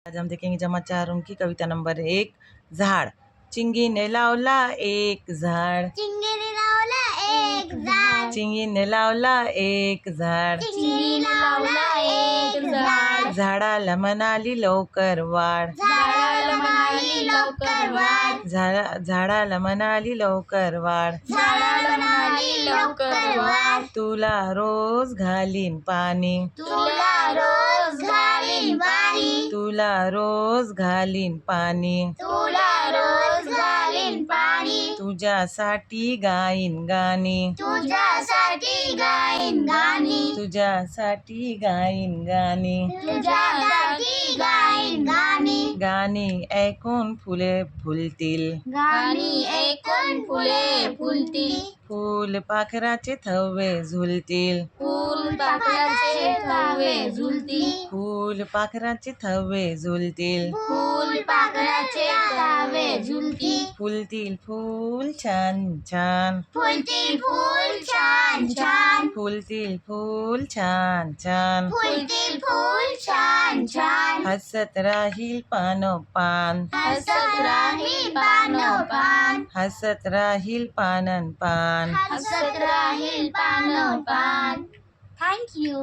आज हम देखेंगे जमा चारों की कविता नंबर 1। झाड़। चिंगीने लावला एक झाड, चिंगीने लावला एक झाड, चिंगीने लावला एक झाड, चिंगीने लावला एक झाड, झाडाला म्हणाली लवकर वाढ, झाडाला म्हणाली लवकर वाढ, झाडाला म्हणाली लवकर वाढ, झाडाला म्हणाली लवकर वाढ, तुला रोज घालीन पाणी, तुला रोज घालीन पाणी, तुला रोज घालीन पाणी, तुला रोज घालीन पाणी, तुझ्यासाठी गाईन गाणी, तुझ्यासाठी गाईन गाणी, तुझ्यासाठी गाईन गाणी, तुझ्यासाठी गाईन गाणी, गाणी ऐकून फुले फुलतील, गाणी ऐकून फुले फुलतील, फुल पाखराचे थवे झुलतील, फुल पाखराचे थवे झुलतील, फुल पाखराचे थवे झुलतील, फुल पाखराचे थवे झुलतील, फुलतील फूल छान छान, फुलतील फूल छान छान, फुलतील फूल छान छान, फुलतील फूल छान छान, हसत राहील पानोपान, हसत राहील पानोपान, हसत राहील पानन पान. हसत राहील पानोपान. Thank you.